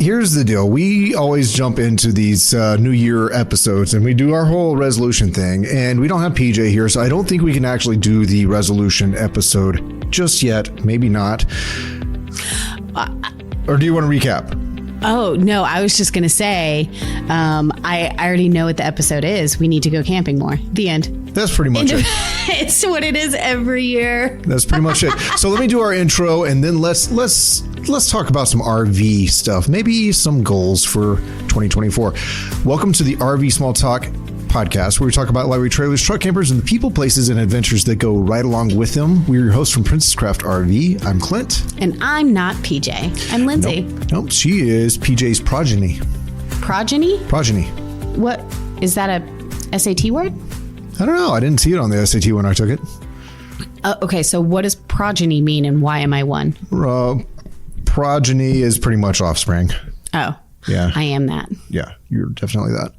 here's the deal. We always jump into these New Year episodes and we do our whole resolution thing. And we don't have PJ here, so I don't think we can actually do the resolution episode just yet. Maybe not. Or do you want to recap? Oh, no, I was just going to say, I already know what the episode is. We need to go camping more. The end. That's pretty much it. It's what it is every year. That's pretty much it. So let me do our intro and then let's talk about some RV stuff. Maybe some goals for 2024. Welcome to the RV Small Talk podcast, where we talk about library trailers, truck campers, and the people, places, and adventures that go right along with them. We're your hosts from Princess Craft RV. I'm Clint. And I'm not PJ. I'm Lindsay. Nope, she is PJ's progeny. Progeny? Progeny. What? Is that a SAT word? I don't know. I didn't see it on the SAT when I took it. Okay, so what does progeny mean and why am I one? Progeny is pretty much offspring. Oh. Yeah. I am that. Yeah, you're definitely that.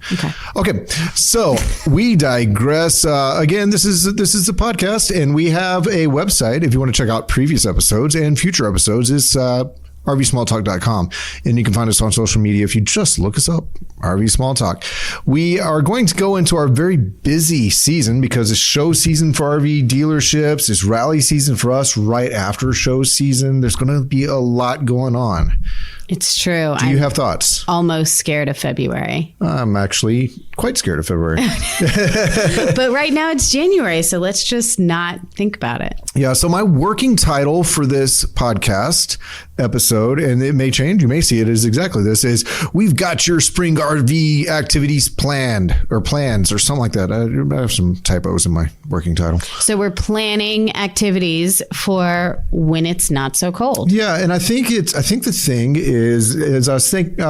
Okay. So we digress. Again, this is the podcast, and we have a website. If you want to check out previous episodes and future episodes, it's rvsmalltalk.com. And you can find us on social media if you just look us up, RV Small Talk. We are going to go into our very busy season because it's show season for RV dealerships. It's rally season for us right after show season. There's going to be a lot going on. It's true. Do you have thoughts? Almost scared of February. I'm actually quite scared of February. But right now it's January, so let's just not think about it. Yeah, so my working title for this podcast episode, and it may change, you may see it as exactly this, is We've Got Your Spring RV Activities Planned, or plans, or something like that. I have some typos in my working title. So we're planning activities for when it's not so cold. Yeah, and I think the thing is, as I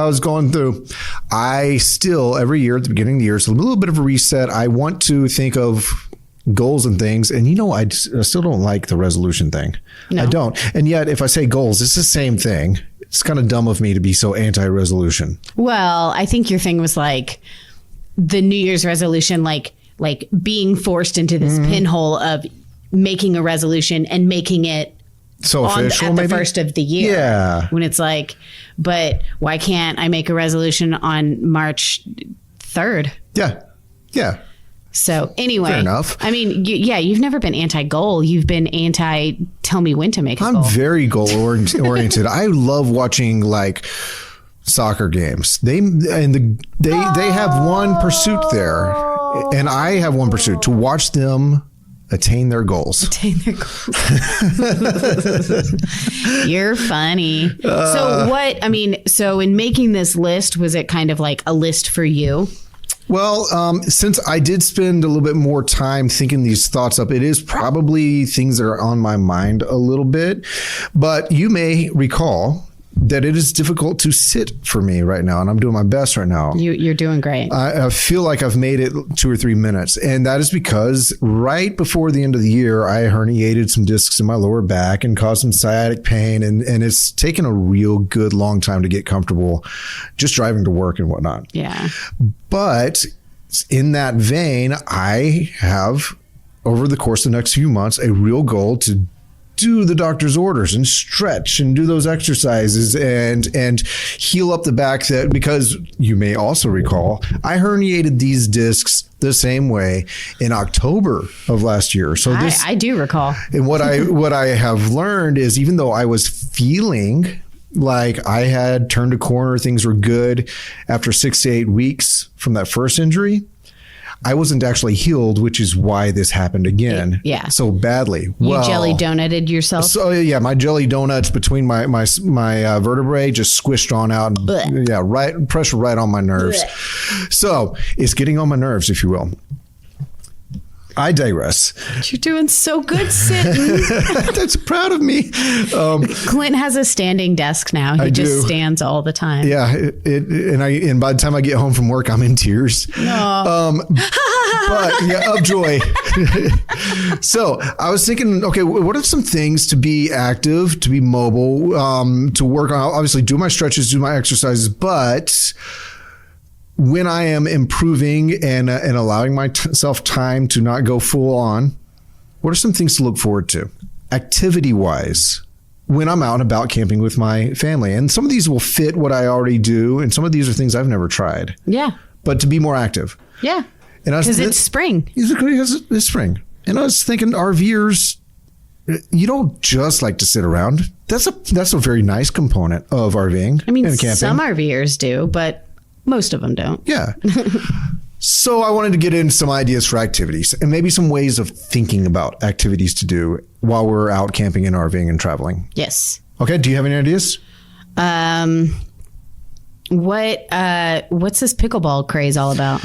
was going through, I still, every year at the beginning of the year, it's a little bit of a reset. I want to think of goals and things. And I still don't like the resolution thing. No. I don't. And yet, if I say goals, it's the same thing. It's kind of dumb of me to be so anti-resolution. Well, I think your thing was like the New Year's resolution, like being forced into this pinhole of making a resolution and making it so official, at the first of the year. Yeah. When it's like, but why can't I make a resolution on March 3rd? Yeah. Yeah. So anyway, fair enough. I mean, you've never been anti-goal. You've been anti-tell me when to make a goal. I'm very goal oriented. I love watching like soccer games. They have one pursuit there, and I have one pursuit: to watch them attain their goals. You're funny. So in making this list, was it kind of like a list for you? Well, since I did spend a little bit more time thinking these thoughts up, it is probably things that are on my mind a little bit. But you may recall that it is difficult to sit for me right now, and I'm doing my best right now. You're doing great. I feel like I've made it 2 or 3 minutes, and that is because right before the end of the year, I herniated some discs in my lower back and caused some sciatic pain, and it's taken a real good long time to get comfortable just driving to work and whatnot. Yeah. But in that vein, I have, over the course of the next few months, a real goal to do the doctor's orders and stretch and do those exercises and heal up the back, that because you may also recall, I herniated these discs the same way in October of last year. So I do recall. And what I have learned is, even though I was feeling like I had turned a corner, things were good after 6 to 8 weeks from that first injury, I wasn't actually healed, which is why this happened again. Yeah. So badly. You jelly donutted yourself? So yeah, my jelly donuts between my vertebrae just squished on out. And, yeah, pressure right on my nerves. Blech. So it's getting on my nerves, if you will. I digress. You're doing so good sitting. That's proud of me. Clint has a standing desk now. He just stands all the time. Yeah, and by the time I get home from work, I'm in tears. No. But yeah, of joy. So I was thinking, okay, what are some things to be active, to be mobile, to work on? Obviously, do my stretches, do my exercises, but when I am improving and allowing myself time to not go full on, what are some things to look forward to? Activity-wise, when I'm out and about camping with my family. And some of these will fit what I already do, and some of these are things I've never tried. Yeah. But to be more active. Yeah. Because it's spring. It's spring. And I was thinking, RVers, you don't just like to sit around. That's a very nice component of RVing. I mean, and camping. some RVers do, but most of them don't. Yeah. So I wanted to get into some ideas for activities and maybe some ways of thinking about activities to do while we're out camping and RVing and traveling. Yes. Okay. Do you have any ideas? What's this pickleball craze all about?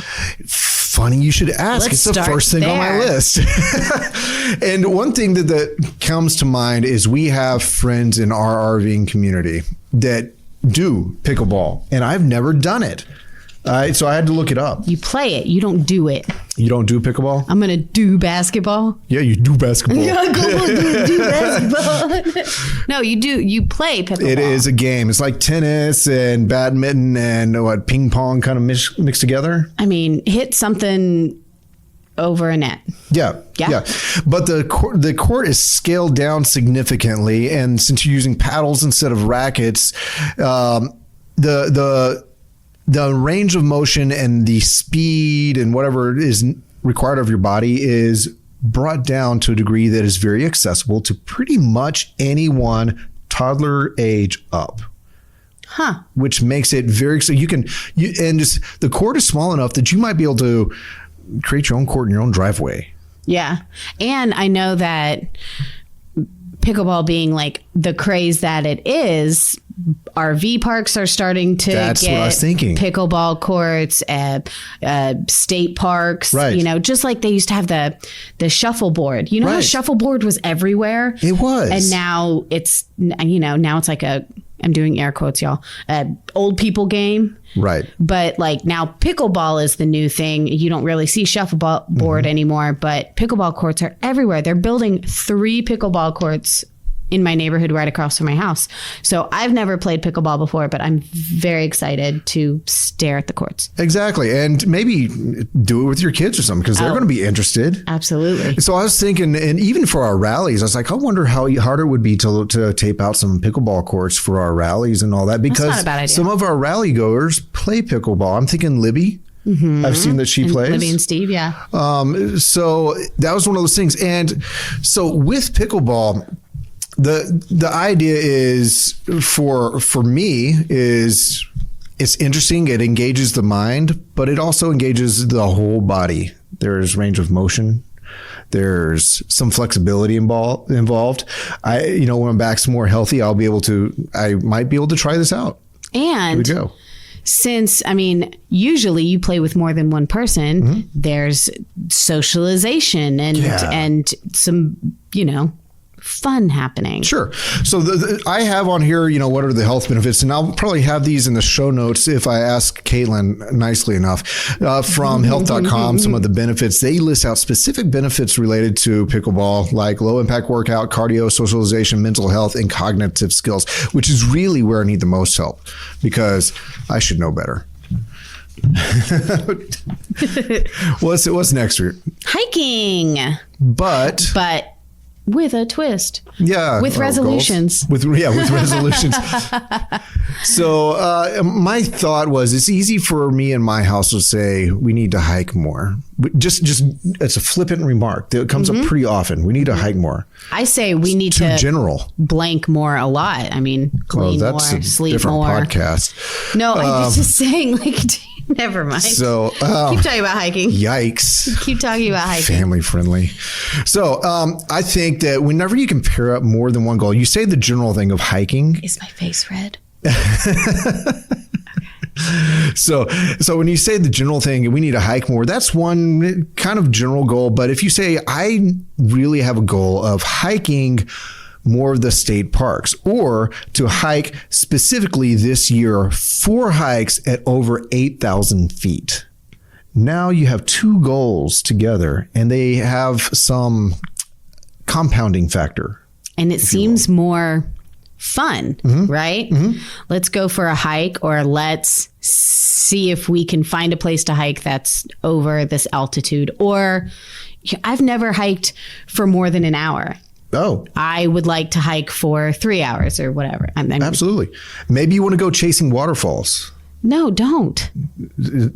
Funny you should ask. Let's it's the first thing on my list. And one thing that comes to mind is we have friends in our RVing community that do pickleball, and I've never done it. So I had to look it up. You play it. You don't do it. You don't do pickleball? I'm going to do basketball. Yeah, you do basketball. do basketball. No, you do. You play pickleball. It is a game. It's like tennis and badminton and ping pong kind of mixed together. I mean, hit something over a net. Yeah. But the court is scaled down significantly, and since you're using paddles instead of rackets, the range of motion and the speed and whatever is required of your body is brought down to a degree that is very accessible to pretty much anyone toddler age up. Huh. Which makes it very, so the court is small enough that you might be able to create your own court in your own driveway. Yeah. And I know that pickleball being like the craze that it is, RV parks are starting to That's get what I was thinking. Pickleball courts at state parks. Right. You know, just like they used to have the shuffleboard. You know, how shuffleboard was everywhere. It was, and now it's like I'm doing air quotes, y'all. Old people game. Right. But like now pickleball is the new thing. You don't really see shuffleboard anymore, but pickleball courts are everywhere. They're building 3 pickleball courts in my neighborhood right across from my house. So I've never played pickleball before, but I'm very excited to stare at the courts. Exactly. And maybe do it with your kids or something, because they're going to be interested. Absolutely. So I was thinking, and even for our rallies, I was like, I wonder how hard it would be to tape out some pickleball courts for our rallies and all that, because That's not a bad idea. Some of our rally goers play pickleball. I'm thinking Libby. Mm-hmm. I've seen that she plays. Libby and Steve, yeah. So that was one of those things. And so with pickleball, the idea is for me is it's interesting. It engages the mind, but it also engages the whole body. There's range of motion. There's some flexibility involved. When my back's more healthy, I might be able to try this out. And here we go. Since, usually you play with more than one person, there's socialization and some, fun happening. Sure. So I have on here, what are the health benefits? And I'll probably have these in the show notes if I ask Caitlin nicely enough from health.com, some of the benefits. They list out specific benefits related to pickleball, like low impact workout, cardio, socialization, mental health, and cognitive skills, which is really where I need the most help, because I should know better. What's next week? Hiking. But with a twist. Yeah. With resolutions. With resolutions. So my thought was, it's easy for me and my house to say we need to hike more. Just it's a flippant remark that comes up pretty often. We need to hike more. I say we need to general blank more a lot. Clean that's more, a sleep different more. podcast. No, I was just saying, never mind. So keep talking about hiking. Yikes. Keep talking about hiking. Family friendly. So I think that whenever you can pair up more than one goal, you say the general thing of hiking. Is my face red? So when you say the general thing, we need to hike more, that's one kind of general goal. But if you say, I really have a goal of hiking more of the state parks, or to hike specifically this year 4 hikes at over 8,000 feet. Now you have 2 goals together, and they have some compounding factor. And it seems more fun, right? Let's go for a hike, or let's see if we can find a place to hike that's over this altitude. Or I've never hiked for more than an hour. Oh, I would like to hike for 3 hours or whatever. absolutely. Maybe you want to go chasing waterfalls. No, don't.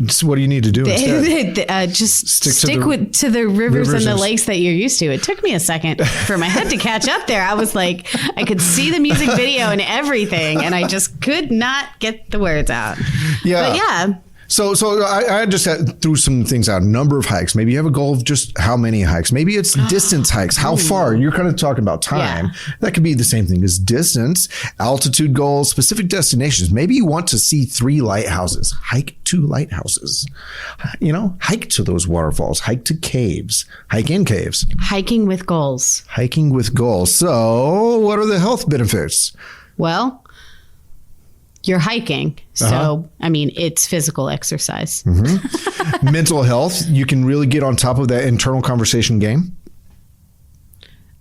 So what do you need to do instead? Just stick to the rivers and the lakes that you're used to. It took me a second for my head to catch up there. I was like, I could see the music video and everything, and I just could not get the words out. Yeah. But yeah. So I just threw some things out. Number of hikes. Maybe you have a goal of just how many hikes. Maybe it's distance hikes. How far? You're kind of talking about time. Yeah. That could be the same thing as distance, altitude goals, specific destinations. Maybe you want to see 3 lighthouses. Hike 2 lighthouses. Hike to those waterfalls. Hike to caves. Hike in caves. Hiking with goals. Hiking with goals. So what are the health benefits? Well, you're hiking. So, it's physical exercise. Mm-hmm. Mental health. You can really get on top of that internal conversation game.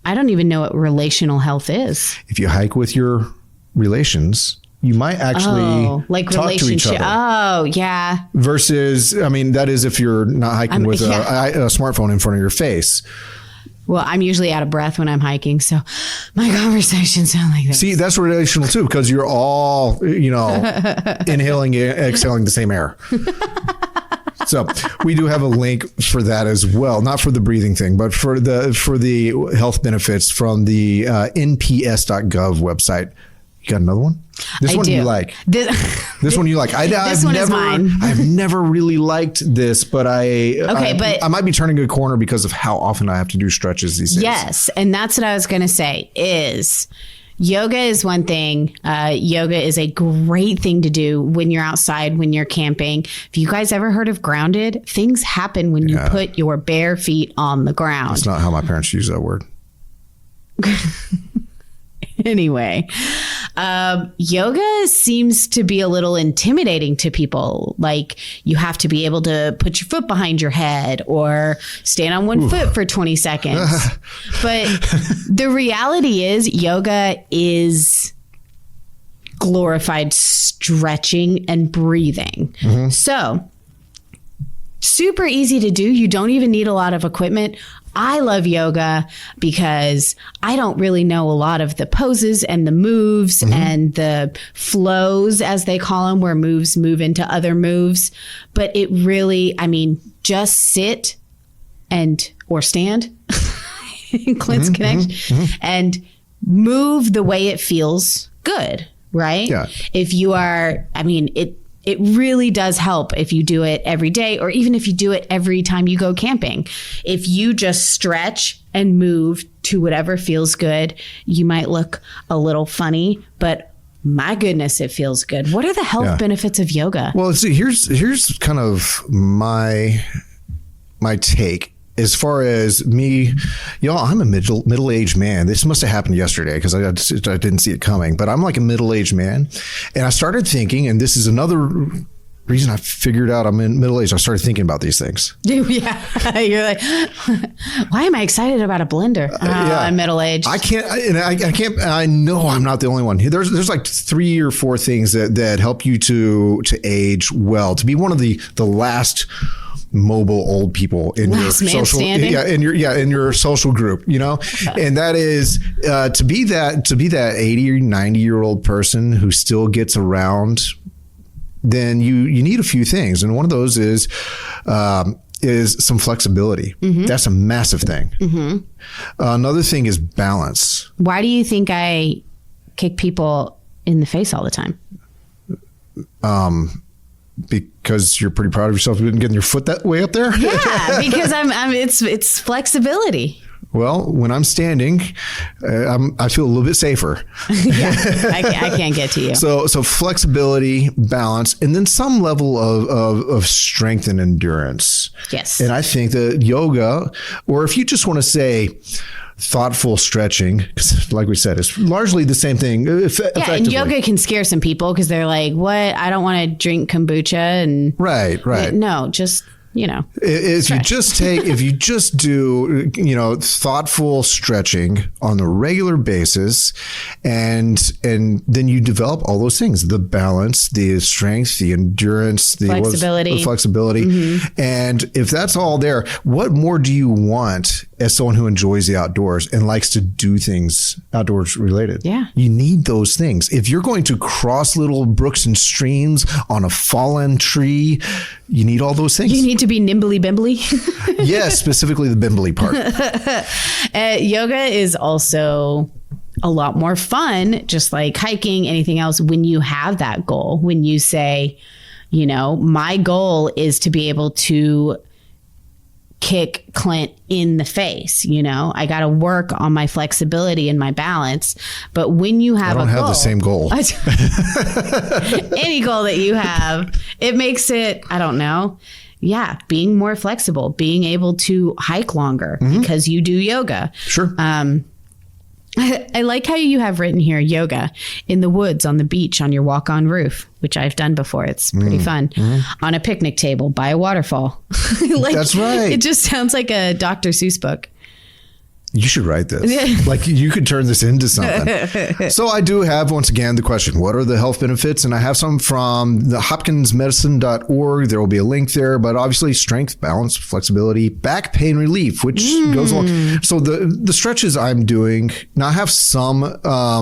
I don't even know what relational health is. If you hike with your relations, you might actually talk to each other. Oh, yeah. Versus, that is if you're not hiking with a smartphone in front of your face. Well, I'm usually out of breath when I'm hiking, so my conversations sound like this. See, that's relational too, because you're all, inhaling, exhaling the same air. So we do have a link for that as well, not for the breathing thing, but for the health benefits from the nps.gov website. You got another one? This one you like. This one you like. This one is mine. I've never really liked this, but I might be turning a corner because of how often I have to do stretches these days. Yes, and that's what I was going to say is yoga is one thing. Yoga is a great thing to do when you're outside, when you're camping. If you guys ever heard of grounded, things happen when you put your bare feet on the ground. That's not how my parents use that word. Anyway, yoga seems to be a little intimidating to people. Like you have to be able to put your foot behind your head or stand on one foot for 20 seconds. But the reality is yoga is glorified stretching and breathing. Mm-hmm. So super easy to do. You don't even need a lot of equipment. I love yoga because I don't really know a lot of the poses and the moves and the flows, as they call them, where moves move into other moves. But it really, just sit or stand, Clint's connection, and move the way it feels good, right? Yeah. If you are, it really does help if you do it every day, or even if you do it every time you go camping. If you just stretch and move to whatever feels good, you might look a little funny, but my goodness, it feels good. What are the health benefits of yoga? Well, see, here's kind of my take. As far as me, I'm a middle-aged man. This must have happened yesterday because I didn't see it coming. But I'm like a middle-aged man. And I started thinking, and this is another reason I figured out I'm in middle-aged. I started thinking about these things. Yeah. You're like, why am I excited about a blender? I'm middle-aged. I can't. I know I'm not the only one. There's like 3 or 4 things that help you to age well, to be one of the last mobile old people in your social in your social group, and that is to be that 80 or 90-year-old person who still gets around. Then you need a few things, and one of those is some flexibility. Mm-hmm. That's a massive thing. Mm-hmm. Another thing is balance. Why do you think I kick people in the face all the time? Because you're pretty proud of yourself for getting your foot that way up there? Yeah, because it's flexibility. Well, when I'm standing, I feel a little bit safer. Yeah, I can't get to you. So flexibility, balance, and then some level of strength and endurance. Yes. And I think that yoga, or if you just want to say thoughtful stretching, because like we said, it's largely the same thing. And yoga can scare some people because they're like, what? I don't want to drink kombucha. And right. No, just, if you just do, thoughtful stretching on a regular basis, and then you develop all those things, the balance, the strength, the endurance, the flexibility. Mm-hmm. And if that's all there, what more do you want as someone who enjoys the outdoors and likes to do things outdoors related. Yeah. You need those things. If you're going to cross little brooks and streams on a fallen tree, you need all those things. You need to be nimbly bimbly. Yes, specifically the bimbly part. Yoga is also a lot more fun, just like hiking, anything else, when you have that goal. When you say, you know, my goal is to be able to kick Clint in the face. You know, I got to work on my flexibility and my balance. But when you have I don't have the same goal. Any goal that you have, it makes it, I don't know. Yeah, being more flexible, being able to hike longer because you do yoga. Sure. I like how you have written here yoga in the woods, on the beach, on your walk-on roof, which I've done before. It's pretty fun. On a picnic table by a waterfall. Like, that's right. It just sounds like a Dr. Seuss book. You should write this. Like, you could turn this into something. So I do have, once again, the question, what are the health benefits? And I have some from the hopkinsmedicine.org. There will be a link there, but obviously strength, balance, flexibility, back pain relief, which goes along. So the stretches I'm doing, now I have some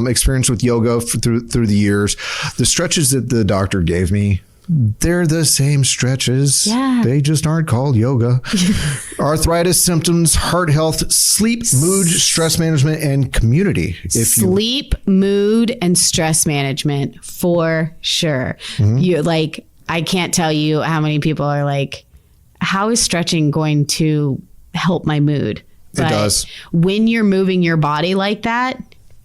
experience with yoga through the years. The stretches that the doctor gave me, they're the same stretches. Yeah. They just aren't called yoga. Arthritis symptoms, heart health, sleep, mood, stress management, and community. Sleep, mood, and stress management for sure. You like, I can't tell you how many people are like, how is stretching going to help my mood? But it does. When you're moving your body like that,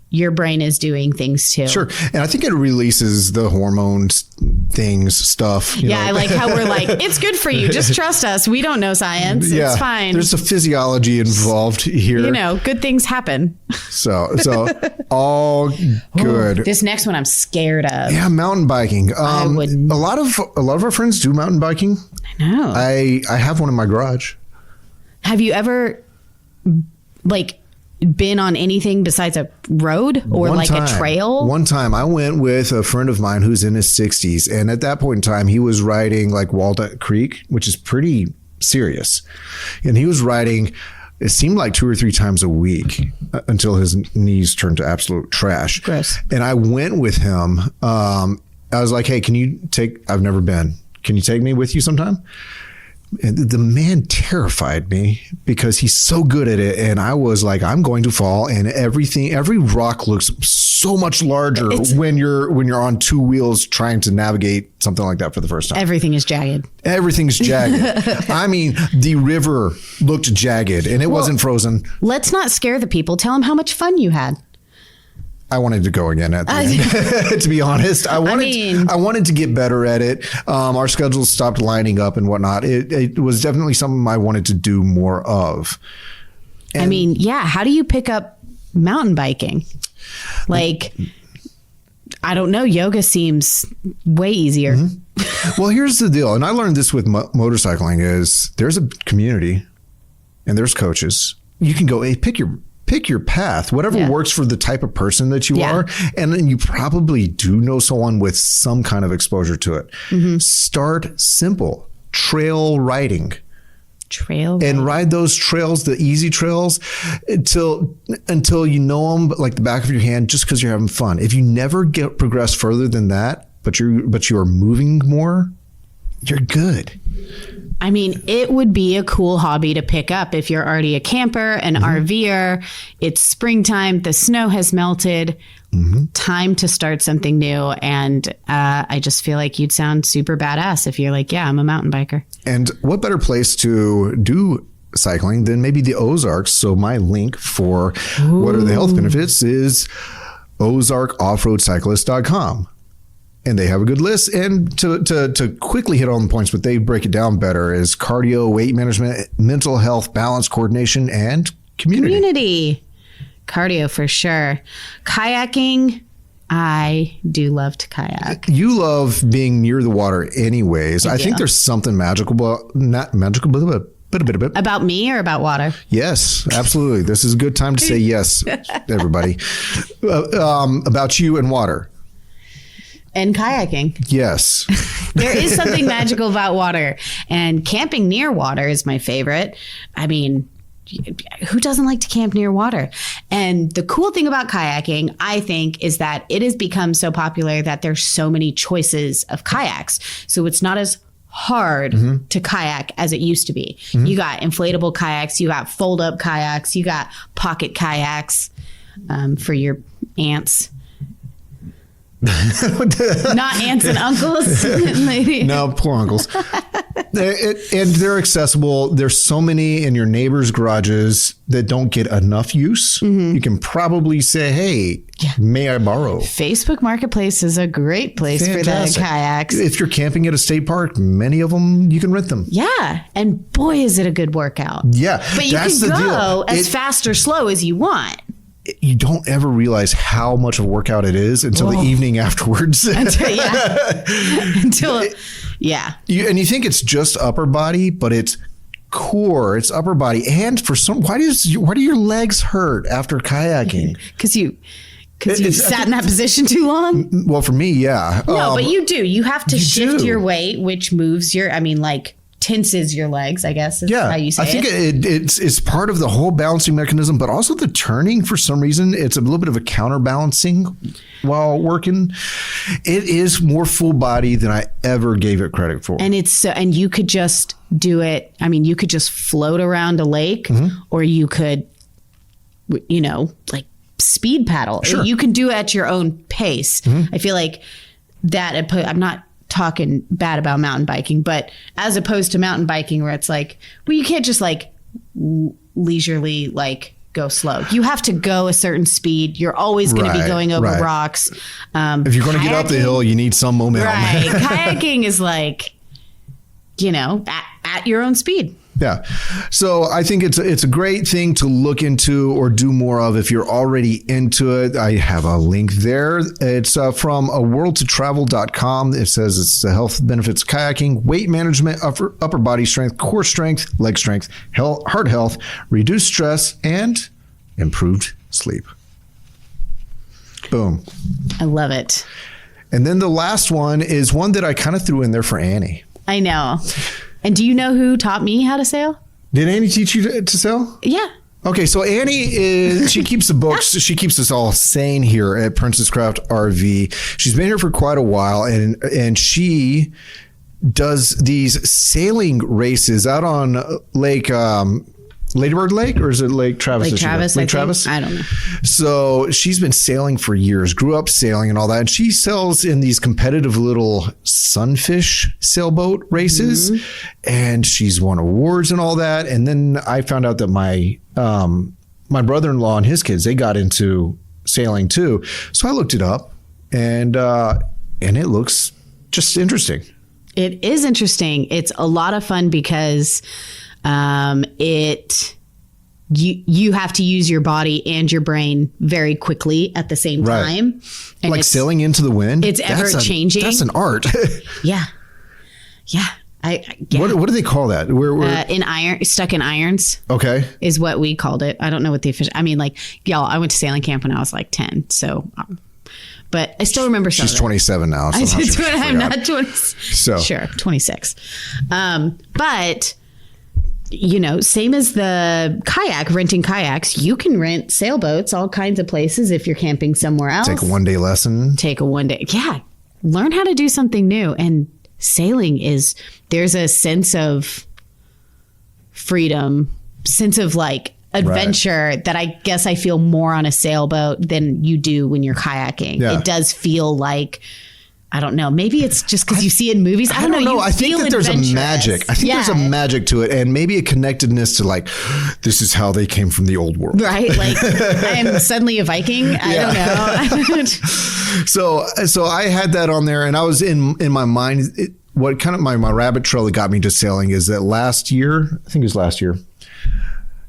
your brain is doing things too. Sure. And I think it releases the hormones, stuff. Yeah, I like how we're like, it's good for you. Just trust us. We don't know science. Yeah, it's fine. There's a physiology involved here. You know, good things happen. So all good. This next one I'm scared of. Yeah, mountain biking. A lot of our friends do mountain biking. I know. I have one in my garage. Have you ever been on anything besides a road or a trail? One time I went with a friend of mine who's in his 60s. And at that point in time, he was riding like Walnut Creek, which is pretty serious. And he was riding, it seemed like 2 or 3 times a week until his knees turned to absolute trash. Gross. And I went with him. I was like, hey, I've never been. Can you take me with you sometime? And the man terrified me because he's so good at it. And I was like, I'm going to fall, and every rock looks so much larger when you're on 2 wheels trying to navigate something like that for the first time. Everything is jagged. Everything's jagged. I mean, the river looked jagged and it wasn't frozen. Let's not scare the people. Tell them how much fun you had. I wanted to go again at the end, to be honest. I wanted to get better at it. Our schedules stopped lining up and whatnot. It was definitely something I wanted to do more of. And how do you pick up mountain biking? Like, I don't know. Yoga seems way easier. Well, here's the deal. And I learned this with motorcycling is there's a community and there's coaches. You can go, hey, pick your path, whatever works for the type of person that you are. And then you probably do know someone with some kind of exposure to it. Start simple. Trail riding. And ride those trails, the easy trails, until you know them like the back of your hand, just because you're having fun. If you never progress further than that, but you are moving more, you're good. I mean, it would be a cool hobby to pick up if you're already a camper, an RVer. It's springtime. The snow has melted. Time to start something new. And I just feel like you'd sound super badass if you're like, yeah, I'm a mountain biker. And what better place to do cycling than maybe the Ozarks? So my link for what are the health benefits is ozarkoffroadcyclist.com. And they have a good list. And to quickly hit on the points, but they break it down better, is cardio, weight management, mental health, balance, coordination, and community. Cardio for sure. Kayaking. I do love to kayak. You love being near the water anyways. I think there's something magical, but not magical, but a bit. About me or about water? Yes, absolutely. This is a good time to say yes, everybody. About you and water. And kayaking. Yes. There is something magical about water, and camping near water is my favorite. I mean, who doesn't like to camp near water? And the cool thing about kayaking, I think, is that it has become so popular that there's so many choices of kayaks. So it's not as hard to kayak as it used to be. You got inflatable kayaks, you got fold up kayaks, you got pocket kayaks for your aunts. Not aunts and uncles. No, poor uncles. And they're accessible. There's so many in your neighbors' garages that don't get enough use. You can probably say, hey, may I borrow? Facebook Marketplace is a great place for the kayaks. If you're camping at a state park, many of them, you can rent them. Yeah. And boy, is it a good workout. Yeah. But you can go as fast or slow as you want. You don't ever realize how much of a workout it is until the evening afterwards. Until you think it's just upper body, but it's core, it's upper body. And for some, why do your legs hurt after kayaking? Because you sat in that position too long? Well, for me, yeah. No, but you do. You have to shift your weight, which moves tenses your legs, I guess is how you say it. I think it's part of the whole balancing mechanism, but also the turning. For some reason, it's a little bit of a counterbalancing while working. It is more full body than I ever gave it credit for. And and you could just do it. I mean, you could just float around a lake, or you could, speed paddle. Sure. You can do it at your own pace. I feel like that. I'm not talking bad about mountain biking, but as opposed to mountain biking where it's like, well, you can't just leisurely go slow. You have to go a certain speed. You're always going to be going over rocks. If you're going to get up the hill, you need some momentum. Right. Kayaking is at your own speed. Yeah. So I think it's a great thing to look into or do more of if you're already into it. I have a link there. It's from worldtotravel.com. It says it's the health benefits of kayaking, weight management, upper body strength, core strength, leg strength, heart health, reduced stress, and improved sleep. Boom. I love it. And then the last one is one that I kind of threw in there for Annie. I know. And do you know who taught me how to sail? Did Annie teach you to sail? Yeah. Okay, so Annie she keeps the books. She keeps us all sane here at Princess Craft RV. She's been here for quite a while, and she does these sailing races out on Lake Ladybird Lake, or is it Lake Travis? Lake Travis. Lake Travis? I don't know. So she's been sailing for years, grew up sailing and all that. And she sails in these competitive little sunfish sailboat races, and she's won awards and all that. And then I found out that my brother-in-law and his kids, they got into sailing too. So I looked it up, and it looks just interesting. It is interesting. It's a lot of fun because you have to use your body and your brain very quickly at the same time. And like sailing into the wind. It's ever changing. That's an art. Yeah. What do they call that? We're stuck in irons. Okay. Is what we called it. I don't know what the official, y'all, I went to sailing camp when I was 10. So, but I still remember some. She's 27 now. So I'm not 20. So sure, 26. But same as the renting kayaks, you can rent sailboats all kinds of places if you're camping somewhere else. Take a one-day lesson. Yeah. Learn how to do something new. And sailing there's a sense of freedom, sense of adventure that I guess I feel more on a sailboat than you do when you're kayaking. Yeah. It does feel like, I don't know. Maybe it's just because you see it in movies. I don't know. I think that there's a magic. I think there's a magic to it, and maybe a connectedness to this is how they came from the old world, right? I'm suddenly a Viking. I don't know. So I had that on there, and I was in my mind. What kind of my rabbit trail that got me to sailing is that last year, I think it was last year,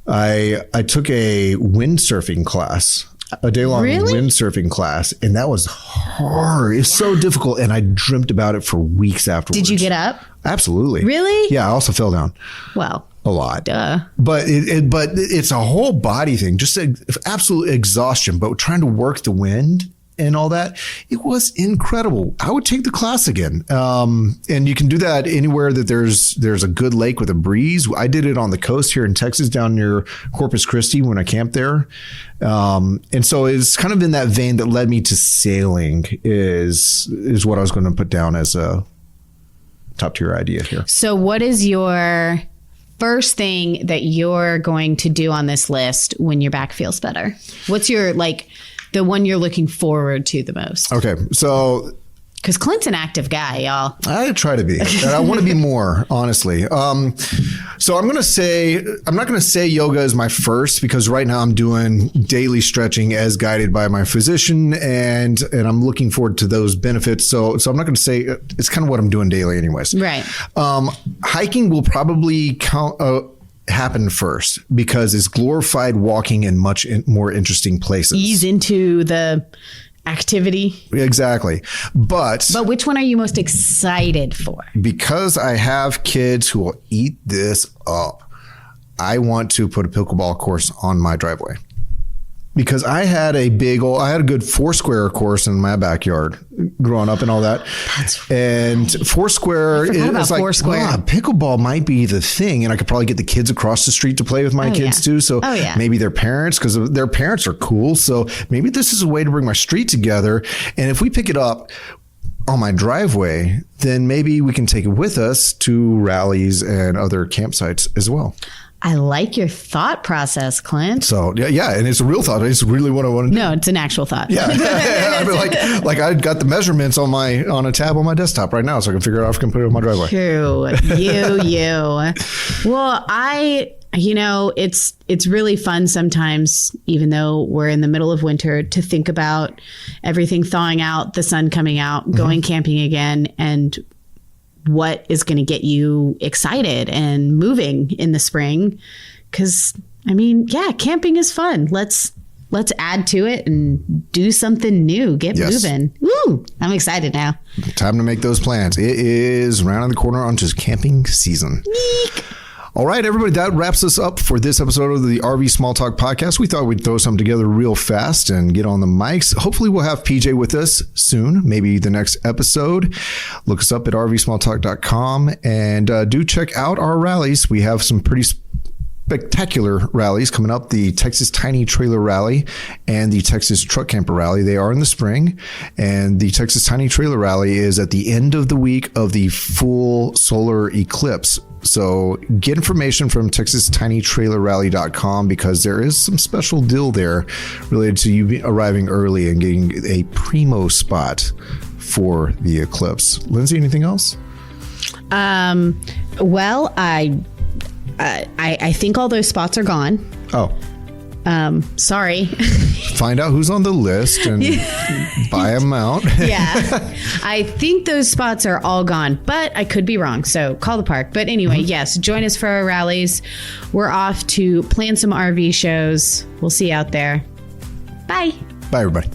I took a windsurfing class. A day-long windsurfing class, and that was hard. It's so difficult, and I dreamt about it for weeks afterwards. Did you get up? Absolutely. Really? Yeah, I also fell down. Well, a lot. Duh. But it's a whole body thing, just absolute exhaustion. But trying to work the wind and all that. It was incredible. I would take the class again. And you can do that anywhere that there's a good lake with a breeze. I did it on the coast here in Texas, down near Corpus Christi when I camped there. And so it's kind of in that vein that led me to sailing is what I was going to put down as a top tier idea here. So what is your first thing that you're going to do on this list when your back feels better? What's your, like, the one you're looking forward to the most? Okay. So, because Clint's an active guy, y'all. I try to be, and I want to be more, honestly. So I'm not going to say yoga is my first, because right now I'm doing daily stretching as guided by my physician, and I'm looking forward to those benefits. So I'm not going to say it's kind of what I'm doing daily anyways. Right. Hiking will probably happen first, because it's glorified walking in much more interesting places. Ease into the activity. Exactly. But which one are you most excited for? Because I have kids who will eat this up, I want to put a pickleball course on my driveway. Because I had a good 4-square course in my backyard growing up and all that. And 4-square is like, wow, pickleball might be the thing. And I could probably get the kids across the street to play with my kids too. So maybe their parents, because their parents are cool. So maybe this is a way to bring my street together. And if we pick it up on my driveway, then maybe we can take it with us to rallies and other campsites as well. I like your thought process, Clint. So yeah, and it's a real thought. It's really what I want to do. No, it's an actual thought. Yeah, I mean, like I got the measurements on a tab on my desktop right now, so I can figure out if I can put it on my driveway. True, you. Well, it's really fun sometimes, even though we're in the middle of winter, to think about everything thawing out, the sun coming out, going camping again, and what is going to get you excited and moving in the spring. Because, I mean, camping is fun. Let's add to it and do something new. Get moving. Woo! I'm excited now. Time to make those plans. It is around the corner on just camping season. Eek. All right, everybody, that wraps us up for this episode of the RV Small Talk podcast. We thought we'd throw something together real fast and get on the mics. Hopefully we'll have PJ with us soon, maybe the next episode. Look us up at rvsmalltalk.com and do check out our rallies. We have some pretty spectacular rallies coming up, the Texas Tiny Trailer Rally and the Texas Truck Camper Rally. They are in the spring, and the Texas Tiny Trailer Rally is at the end of the week of the full solar eclipse. So get information from TexasTinyTrailerRally.com, because there is some special deal there related to you arriving early and getting a primo spot for the eclipse. Lindsay, anything else? Well, I think all those spots are gone. Oh. Sorry. Find out who's on the list and buy them out. Yeah. I think those spots are all gone, but I could be wrong. So call the park. But anyway, yes, join us for our rallies. We're off to plan some RV shows. We'll see you out there. Bye. Bye, everybody.